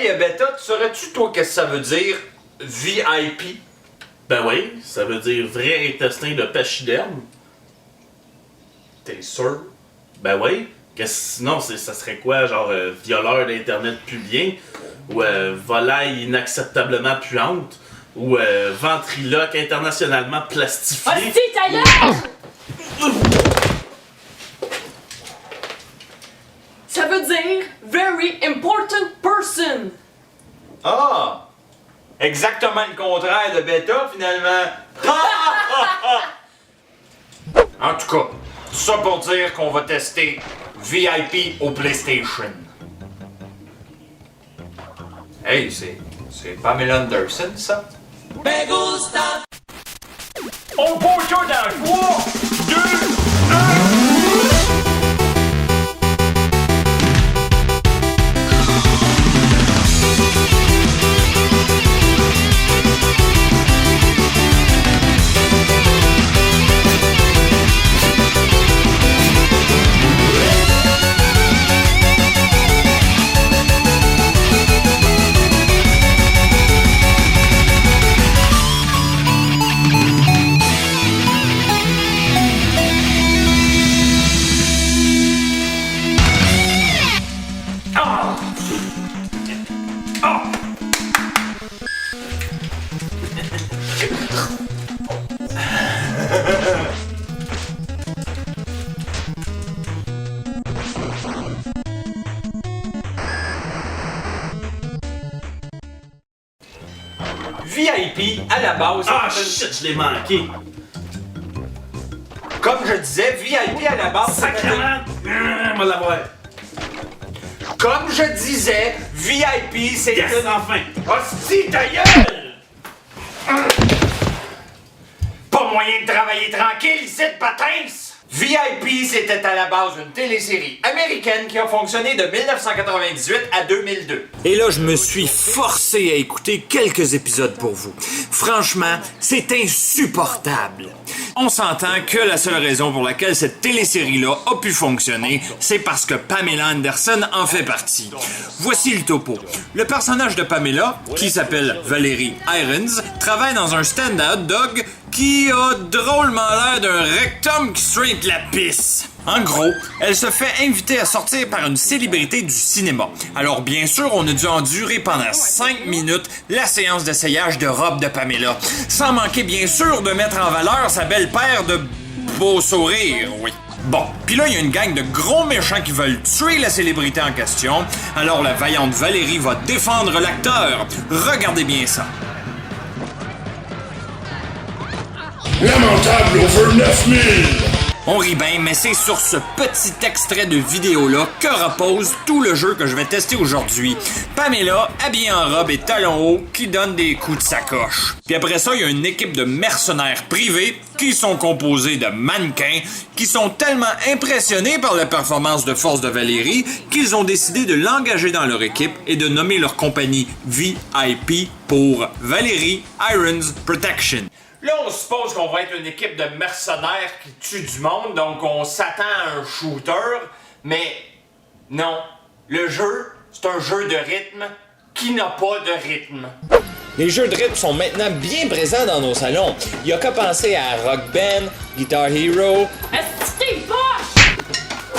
Hey, Beta, tu saurais-tu, toi, qu'est-ce que ça veut dire VIP? Ben oui, ça veut dire vrai intestin de pachyderme. T'es sûr? Ben oui. Sinon, ça serait quoi, genre violeur d'internet pubien? Ou volaille inacceptablement puante? Ou ventriloque internationalement plastifié? Hostie, ta gueule! Ça veut dire very important person. Ah! Exactement le contraire de Beta, finalement. En tout cas, tout ça pour dire qu'on va tester VIP au PlayStation. Hey, c'est Pamela Anderson, ça? Me gusta. On pose ça dans 3, 2, 1... VIP, à la base... Ah shit, je l'ai manqué! Comme je disais, VIP à la base... Sacrément! On va l'avoir! Comme je disais, VIP, c'est Yes, enfin! Hostie, ta gueule! Pas moyen de travailler tranquille ici, de patins! VIP, c'était à la base une télésérie américaine qui a fonctionné de 1998 à 2002. Et là, je me suis forcé à écouter quelques épisodes pour vous. Franchement, c'est insupportable. On s'entend que la seule raison pour laquelle cette télésérie-là a pu fonctionner, c'est parce que Pamela Anderson en fait partie. Voici le topo. Le personnage de Pamela, qui s'appelle Valerie Irons, travaille dans un stand à hot dog qui a drôlement l'air d'un rectum qui straight la pisse. En gros, elle se fait inviter à sortir par une célébrité du cinéma. Alors bien sûr, on a dû endurer pendant 5 minutes la séance d'essayage de robe de Pamela, sans manquer bien sûr de mettre en valeur sa belle paire de beaux sourires, oui. Bon, pis là, il y a une gang de gros méchants qui veulent tuer la célébrité en question, alors la vaillante Valérie va défendre l'acteur. Regardez bien ça. Lamentable over 9000! On rit bien, mais c'est sur ce petit extrait de vidéo-là que repose tout le jeu que je vais tester aujourd'hui. Pamela, habillée en robe et talons hauts, qui donne des coups de sacoche. Puis après ça, il y a une équipe de mercenaires privés qui sont composés de mannequins qui sont tellement impressionnés par la performance de force de Valérie qu'ils ont décidé de l'engager dans leur équipe et de nommer leur compagnie VIP pour Valerie Irons Protection. Là, on suppose qu'on va être une équipe de mercenaires qui tuent du monde, donc on s'attend à un shooter, mais non. Le jeu, c'est un jeu de rythme qui n'a pas de rythme. Les jeux de rythme sont maintenant bien présents dans nos salons. Il y a qu'à penser à Rock Band, Guitar Hero, Esti poche!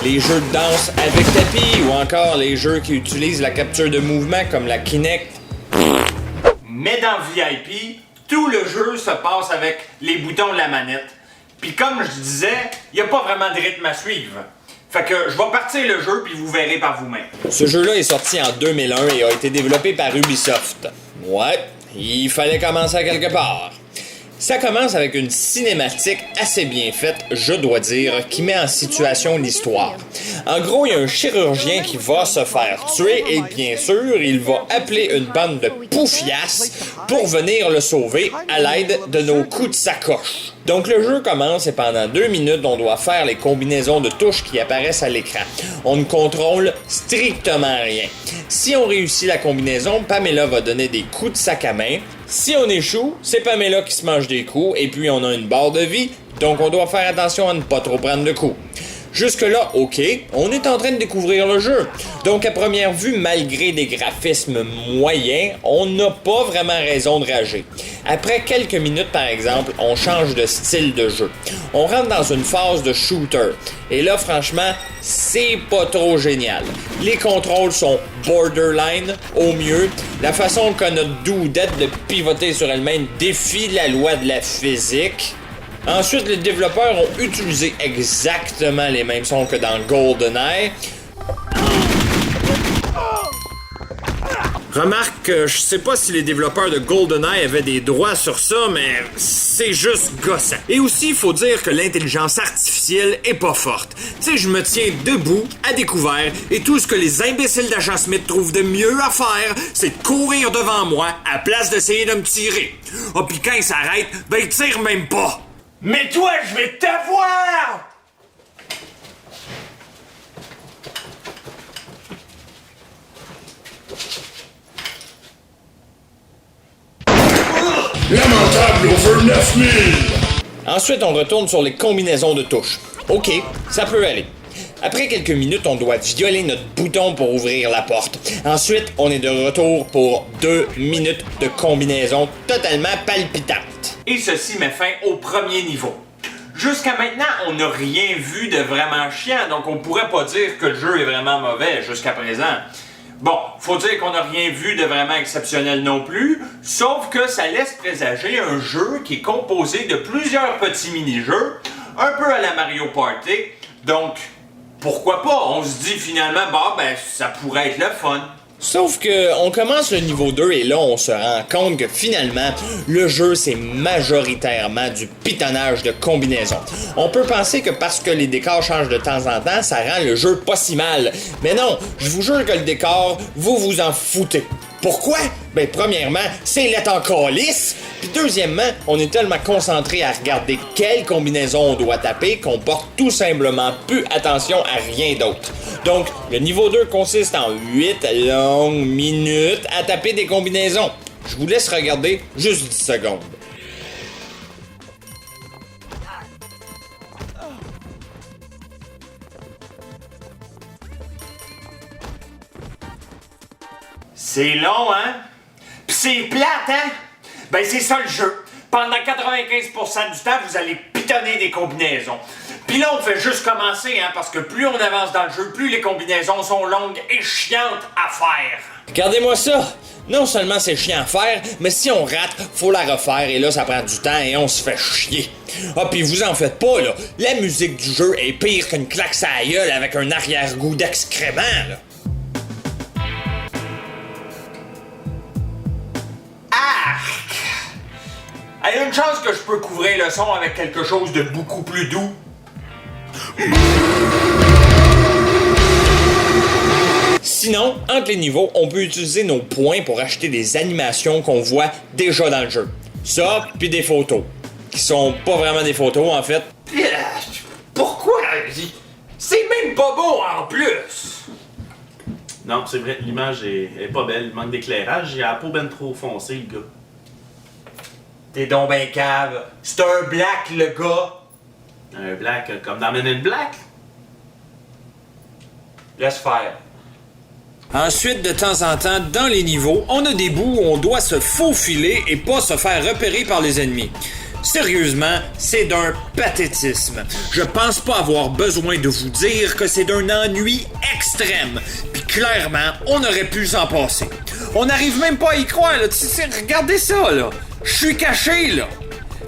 les jeux de danse avec tapis ou encore les jeux qui utilisent la capture de mouvement comme la Kinect. Mais dans VIP, tout le jeu se passe avec les boutons de la manette. Puis comme je disais, il n'y a pas vraiment de rythme à suivre. Fait que je vais partir le jeu puis vous verrez par vous-même. Ce jeu-là est sorti en 2001 et a été développé par Ubisoft. Ouais, il fallait commencer à quelque part. Ça commence avec une cinématique assez bien faite, je dois dire, qui met en situation l'histoire. En gros, il y a un chirurgien qui va se faire tuer et bien sûr, il va appeler une bande de poufiasses pour venir le sauver à l'aide de nos coups de sacoche. Donc le jeu commence et pendant 2 minutes, on doit faire les combinaisons de touches qui apparaissent à l'écran. On ne contrôle strictement rien. Si on réussit la combinaison, Pamela va donner des coups de sac à main. Si on échoue, c'est Pamela qui se mange des coups et puis on a une barre de vie, donc on doit faire attention à ne pas trop prendre de coups. Jusque-là, ok, on est en train de découvrir le jeu. Donc à première vue, malgré des graphismes moyens, on n'a pas vraiment raison de rager. Après quelques minutes par exemple, on change de style de jeu. On rentre dans une phase de shooter. Et là franchement, c'est pas trop génial. Les contrôles sont borderline au mieux. La façon qu'a notre doudette de pivoter sur elle-même défie la loi de la physique. Ensuite, les développeurs ont utilisé exactement les mêmes sons que dans GoldenEye. Remarque que je sais pas si les développeurs de GoldenEye avaient des droits sur ça, mais c'est juste gossant. Et aussi, il faut dire que l'intelligence artificielle est pas forte. Tu sais, je me tiens debout, à découvert, et tout ce que les imbéciles d'Agent Smith trouvent de mieux à faire, c'est de courir devant moi à place d'essayer de me tirer. Ah, pis quand ils s'arrêtent, ben ils tirent même pas. Mais toi, je vais t'avoir! Lamentable over 9000! Ensuite, on retourne sur les combinaisons de touches. Ok, ça peut aller. Après quelques minutes, on doit violer notre bouton pour ouvrir la porte. Ensuite, on est de retour pour 2 minutes de combinaison totalement palpitante. Et ceci met fin au premier niveau. Jusqu'à maintenant, on n'a rien vu de vraiment chiant, donc on pourrait pas dire que le jeu est vraiment mauvais jusqu'à présent. Bon, faut dire qu'on n'a rien vu de vraiment exceptionnel non plus, sauf que ça laisse présager un jeu qui est composé de plusieurs petits mini-jeux, un peu à la Mario Party, donc pourquoi pas? On se dit finalement, ça pourrait être le fun. Sauf que on commence le niveau 2 et là on se rend compte que finalement le jeu c'est majoritairement du pitonnage de combinaison. On peut penser que parce que les décors changent de temps en temps, ça rend le jeu pas si mal. Mais non, je vous jure que le décor, vous vous en foutez. Pourquoi? Ben premièrement, c'est lettre en calice. Puis deuxièmement, on est tellement concentré à regarder quelle combinaison on doit taper qu'on porte tout simplement plus attention à rien d'autre. Donc, le niveau 2 consiste en 8 longues minutes à taper des combinaisons. Je vous laisse regarder juste 10 secondes. C'est long, hein? Pis c'est plate, hein? Ben c'est ça le jeu. Pendant 95% du temps, vous allez pitonner des combinaisons. Puis là, on fait juste commencer, hein, parce que plus on avance dans le jeu, plus les combinaisons sont longues et chiantes à faire. Regardez-moi ça! Non seulement c'est chiant à faire, mais si on rate, faut la refaire et là ça prend du temps et on se fait chier. Ah pis vous en faites pas là, la musique du jeu est pire qu'une claque sur la gueule avec un arrière-goût d'excrément là. Il y a une chance que je peux couvrir le son avec quelque chose de beaucoup plus doux. Sinon, entre les niveaux, on peut utiliser nos points pour acheter des animations qu'on voit déjà dans le jeu. Ça, puis des photos. Qui sont pas vraiment des photos, en fait. Pourquoi? C'est même pas beau, en plus! Non, c'est vrai, l'image est pas belle, il manque d'éclairage, il a la peau ben trop foncée, le gars. T'es donc ben cave. C'est un black, le gars. Un black, comme dans Men in Black? Laisse faire. Ensuite, de temps en temps, dans les niveaux, on a des bouts où on doit se faufiler et pas se faire repérer par les ennemis. Sérieusement, c'est d'un pathétisme. Je pense pas avoir besoin de vous dire que c'est d'un ennui extrême. Puis clairement, on aurait pu s'en passer. On n'arrive même pas à y croire, là. Regardez ça, là. Je suis caché, là.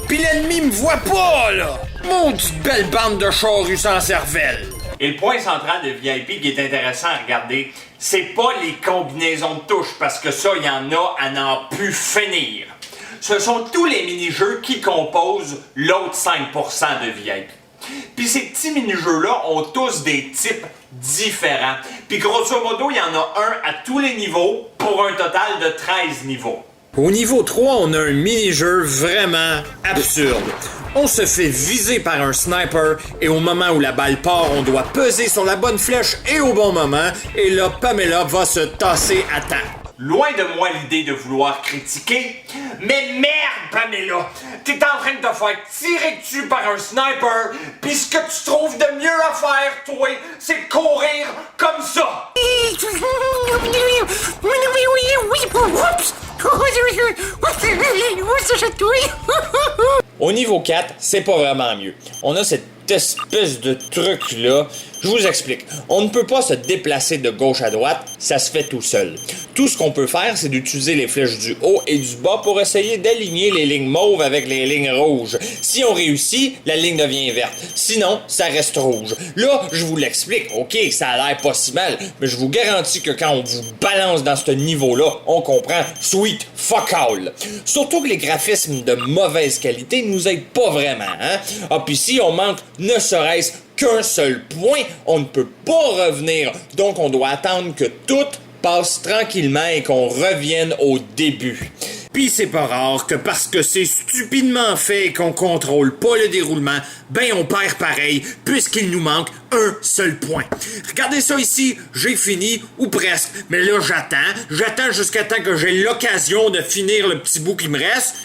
Puis l'ennemi me voit pas, là. Maudite belle bande de charrues sans cervelle. Et le point central de VIP qui est intéressant à regarder, c'est pas les combinaisons de touches, parce que ça, il y en a à n'en plus finir. Ce sont tous les mini-jeux qui composent l'autre 5% de VIP. Puis ces petits mini-jeux-là ont tous des types différents. Puis grosso modo, il y en a un à tous les niveaux pour un total de 13 niveaux. Au niveau 3, on a un mini-jeu vraiment absurde. On se fait viser par un sniper et au moment où la balle part, on doit peser sur la bonne flèche et au bon moment. Et là, Pamela va se tasser à temps. loin de moi l'idée de vouloir critiquer, mais merde, Pamela! T'es en train de te faire tirer dessus par un sniper, pis ce que tu trouves de mieux à faire, toi, c'est de courir comme ça! Au niveau 4, c'est pas vraiment mieux. On a cette espèce de truc-là. Je vous explique. On ne peut pas se déplacer de gauche à droite, ça se fait tout seul. Tout ce qu'on peut faire, c'est d'utiliser les flèches du haut et du bas pour essayer d'aligner les lignes mauves avec les lignes rouges. Si on réussit, la ligne devient verte. Sinon, ça reste rouge. Là, je vous l'explique. OK, ça a l'air pas si mal, mais je vous garantis que quand on vous balance dans ce niveau-là, on comprend sweet fuck all. Surtout que les graphismes de mauvaise qualité nous aident pas vraiment, hein? Ah, puis si on manque ne serait-ce qu'un seul point, on ne peut pas revenir. Donc, on doit attendre que tout passe tranquillement et qu'on revienne au début. Puis c'est pas rare que parce que c'est stupidement fait et qu'on contrôle pas le déroulement, ben on perd pareil, puisqu'il nous manque un seul point. Regardez ça ici, j'ai fini, ou presque, mais là j'attends jusqu'à temps que j'ai l'occasion de finir le petit bout qui me reste.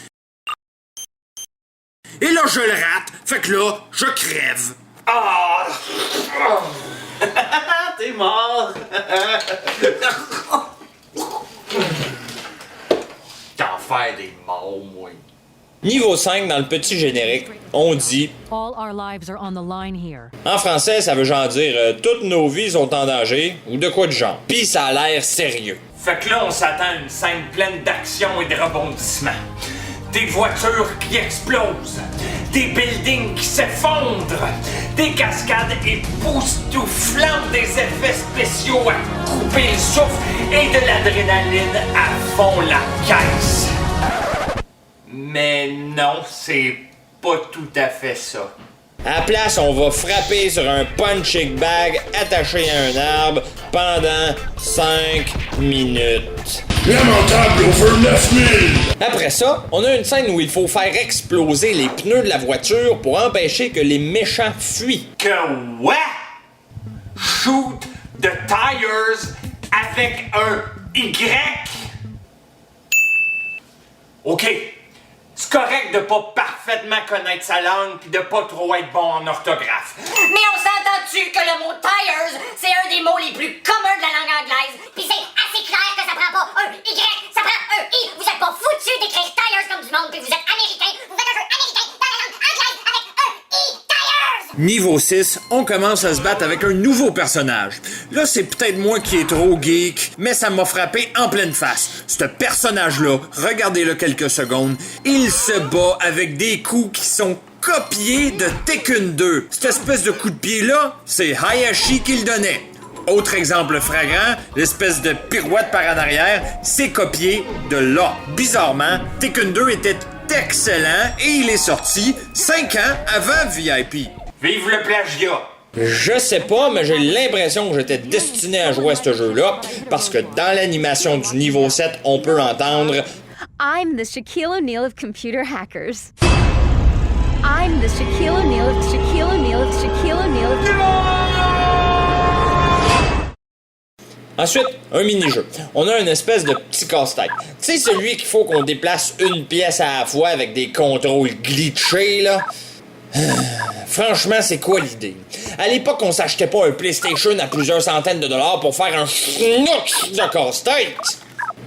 Et là je le rate, fait que là, je crève. Ah! T'es mort! T'en fais des morts, moi. Niveau 5, dans le petit générique, on dit... All our lives are on the line here. En français, ça veut genre dire toutes nos vies sont en danger, ou de quoi de genre. Pis ça a l'air sérieux. Fait que là, on s'attend à une scène pleine d'action et de rebondissements. Des voitures qui explosent, des buildings qui s'effondrent, des cascades époustouflantes, des effets spéciaux à couper le souffle et de l'adrénaline à fond la caisse. Mais non, c'est pas tout à fait ça. À la place, on va frapper sur un punching bag attaché à un arbre pendant 5 minutes. Lamentable over 9000! Après ça, on a une scène où il faut faire exploser les pneus de la voiture pour empêcher que les méchants fuient. Que what? Shoot the tires avec un Y? OK. C'est correct de pas parfaitement connaître sa langue pis de pas trop être bon en orthographe. Mais on s'entend-tu que le mot tires, c'est un des mots les plus communs de la langue anglaise? Puis c'est assez clair que ça prend pas un Y, ça prend un I. Vous êtes pas foutus d'écrire tires comme du monde, puis vous êtes américain. Vous faites un jeu américain dans la langue anglaise avec un I, tires! Niveau 6, on commence à se battre avec un nouveau personnage. Là, c'est peut-être moi qui est trop geek, mais ça m'a frappé en pleine face. Ce personnage-là, regardez-le quelques secondes, il se bat avec des coups qui sont copiés de Tekken 2. Cette espèce de coup de pied-là, c'est Hayashi qui le donnait. Autre exemple flagrant, l'espèce de pirouette par en arrière, c'est copié de là. Bizarrement, Tekken 2 était excellent et il est sorti 5 ans avant VIP. Vive le plagiat! Je sais pas, mais j'ai l'impression que j'étais destiné à jouer à ce jeu-là, parce que dans l'animation du niveau 7, on peut entendre I'm the Shaquille O'Neal of computer hackers. I'm the Shaquille O'Neal of Shaquille O'Neal of Shaquille O'Neal of... Ensuite, un mini-jeu. On a une espèce de petit casse-tête. Tu sais, celui qu'il faut qu'on déplace une pièce à la fois avec des contrôles glitchés, là? Franchement, c'est quoi l'idée? À l'époque, on s'achetait pas un PlayStation à plusieurs centaines de dollars pour faire un schnock de casse-tête.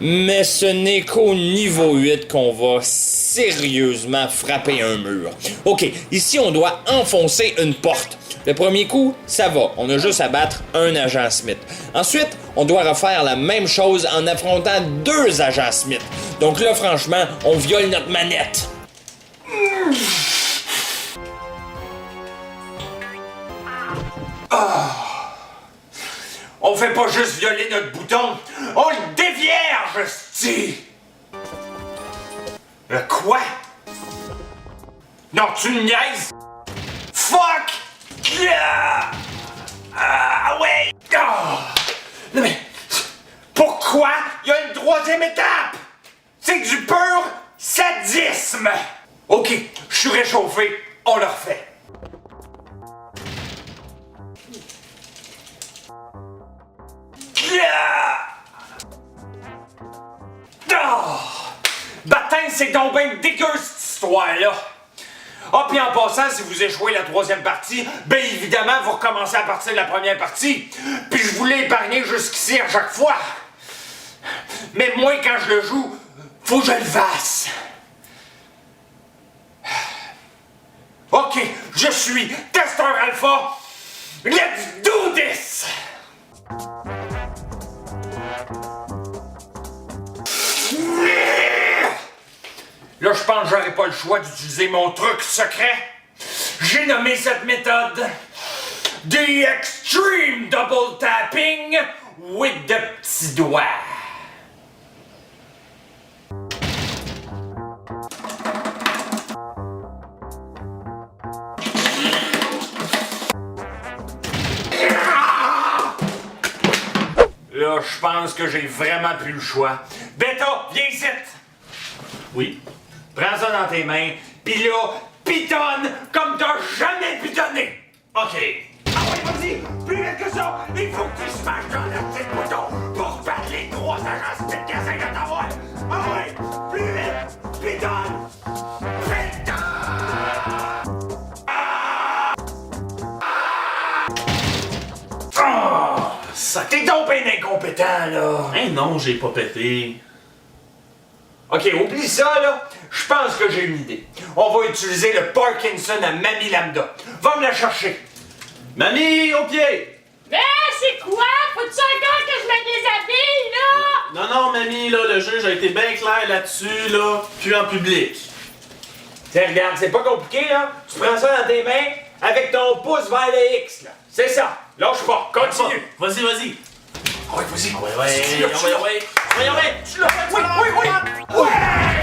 Mais ce n'est qu'au niveau 8 qu'on va sérieusement frapper un mur. OK, ici, on doit enfoncer une porte. Le premier coup, ça va. On a juste à battre un agent Smith. Ensuite, on doit refaire la même chose en affrontant 2 agents Smith. Donc là, franchement, on viole notre manette. On fait pas juste violer notre bouton, on le dévierge, sti! Le quoi? Non, tu me niaises? Fuck! Ah ouais! Non mais, pourquoi il y a une 3e étape? C'est du pur sadisme! OK, je suis réchauffé, on le refait. Baptême, c'est donc ben dégueu cette histoire-là. Ah, puis en passant, si vous échouez la troisième partie, ben évidemment, vous recommencez à partir de la première partie. Puis je voulais épargner jusqu'ici à chaque fois. Mais moi, quand je le joue, faut que je le fasse. OK, je suis testeur alpha. Let's do this! Là, je pense que j'aurais pas le choix d'utiliser mon truc secret. J'ai nommé cette méthode The Extreme Double Tapping with the petit doigt. Là, je pense que j'ai vraiment plus le choix. Beta, viens ici! Oui. Prends ça dans tes mains, pis là, pitonne comme t'as jamais pitonné! OK. Ah ouais, vas-y! Plus vite que ça! Il faut que tu smashes dans le petit bouton pour battre les 3 agents speed qui essayent de t'avoir! Ah ouais! Plus vite! Pitonne! Pitonne! Ça t'es donc ben incompétent, là! Hein, non, j'ai pas pété. OK, oublie ça, là. Je pense que j'ai une idée. On va utiliser le Parkinson à Mamie Lambda. Va me la chercher. Mamie, au pied! Mais c'est quoi? Faut-tu encore que je me déshabille, là? Non, mamie, là, le juge a été bien clair là-dessus, là, puis en public. Tiens, regarde, c'est pas compliqué, là. Tu prends ça dans tes mains avec ton pouce vers le X, là. C'est ça. Lâche pas. Continue. Vas-y, vas-y. Ouais, vas-y. Ouais. Tu l'as fait, oui. Ouais,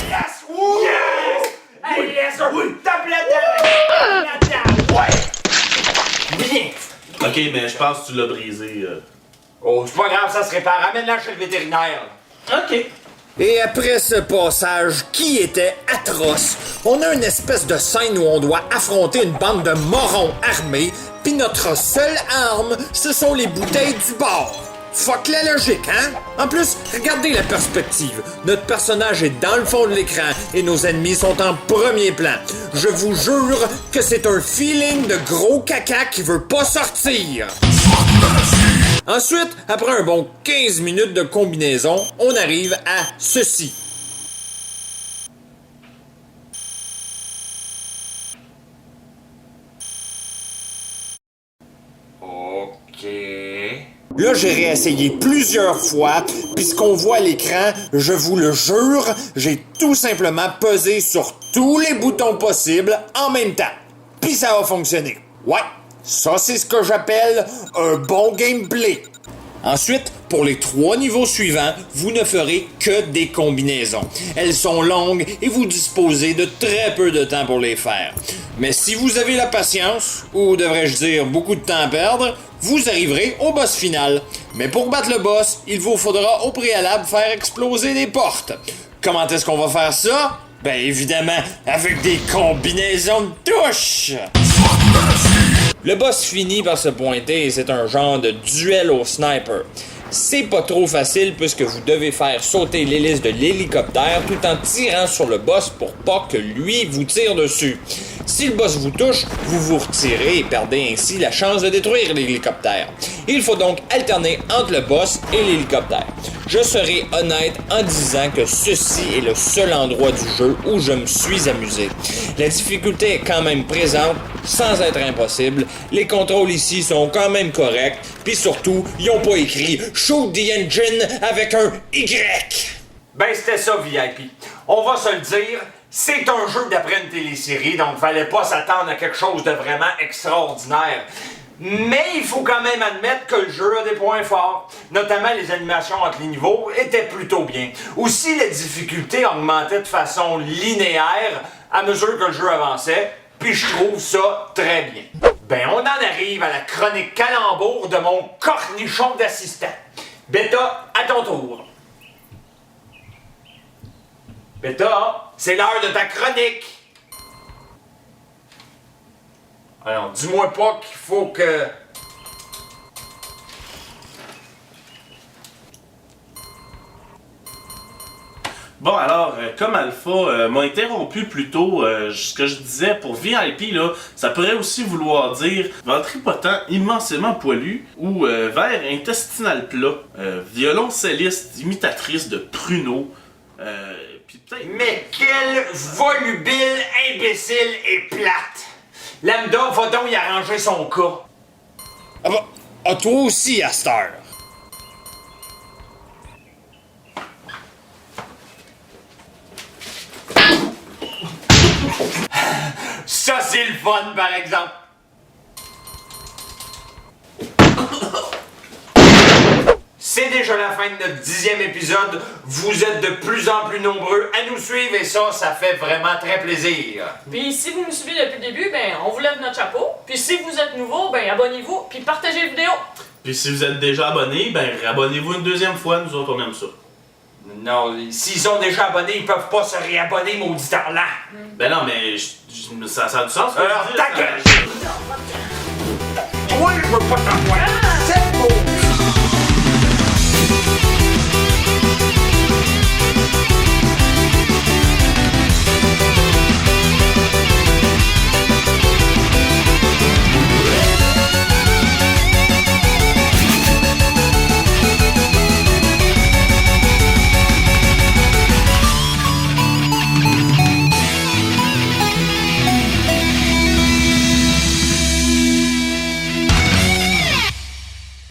yes! Yes! Hey, yes, sir! Oui! Tape là-dedans! Ouais! Bien! OK, mais je pense que tu l'as brisé. Oh, c'est pas grave, ça se répare. Amène-la chez le vétérinaire. OK. Et après ce passage qui était atroce, on a une espèce de scène où on doit affronter une bande de morons armés, puis notre seule arme, ce sont les bouteilles du bar. Fuck la logique, hein? En plus, regardez la perspective. Notre personnage est dans le fond de l'écran et nos ennemis sont en premier plan. Je vous jure que c'est un feeling de gros caca qui veut pas sortir. Ensuite, après un bon 15 minutes de combinaison, on arrive à ceci. OK. Là, j'ai réessayé plusieurs fois, puis ce qu'on voit à l'écran, je vous le jure, j'ai tout simplement pesé sur tous les boutons possibles en même temps. Puis ça a fonctionné. Ouais, ça c'est ce que j'appelle un bon gameplay. Ensuite, pour les 3 niveaux suivants, vous ne ferez que des combinaisons. Elles sont longues et vous disposez de très peu de temps pour les faire. Mais si vous avez la patience, ou devrais-je dire beaucoup de temps à perdre, vous arriverez au boss final. Mais pour battre le boss, il vous faudra au préalable faire exploser des portes. Comment est-ce qu'on va faire ça? Ben évidemment, avec des combinaisons de touches! Le boss finit par se pointer et c'est un genre de duel au sniper. C'est pas trop facile puisque vous devez faire sauter l'hélice de l'hélicoptère tout en tirant sur le boss pour pas que lui vous tire dessus. Si le boss vous touche, vous vous retirez et perdez ainsi la chance de détruire l'hélicoptère. Il faut donc alterner entre le boss et l'hélicoptère. Je serai honnête en disant que ceci est le seul endroit du jeu où je me suis amusé. La difficulté est quand même présente, sans être impossible. Les contrôles ici sont quand même corrects, puis surtout, ils ont pas écrit « Shoot the engine » avec un Y. Ben, c'était ça, VIP. On va se le dire, c'est un jeu d'après une télésérie, donc fallait pas s'attendre à quelque chose de vraiment extraordinaire. Mais il faut quand même admettre que le jeu a des points forts, notamment les animations entre les niveaux étaient plutôt bien. Aussi, la difficulté augmentait de façon linéaire à mesure que le jeu avançait, puis je trouve ça très bien. Ben, on en arrive à la chronique calembour de mon cornichon d'assistant. Beta, à ton tour. Beta, c'est l'heure de ta chronique. Alors, dis-moi pas qu'il faut que... Bon, alors, comme Alpha m'a interrompu plus tôt, ce que je disais pour VIP, là, ça pourrait aussi vouloir dire ventripotent immensément poilu ou vers intestinal plat, violoncelliste imitatrice de pruneau, puis peut-être... Mais quel volubile, imbécile et plate! Lambda, va donc y arranger son cas. Ah bah, ah, toi aussi, à cette heure. Ça, c'est le fun, par exemple. C'est déjà la fin de notre 10e épisode. Vous êtes de plus en plus nombreux à nous suivre et ça fait vraiment très plaisir. Puis si vous nous suivez depuis le début, ben on vous lève notre chapeau. Puis si vous êtes nouveau, ben abonnez-vous, puis partagez la vidéo. Puis si vous êtes déjà abonné, ben abonnez-vous une deuxième fois, nous autres on aime ça. Non, s'ils sont déjà abonnés, ils peuvent pas se réabonner, maudit là. Ben non, mais ça a du sens. Alors, ta gueule! Oui, je veux pas t'envoyer.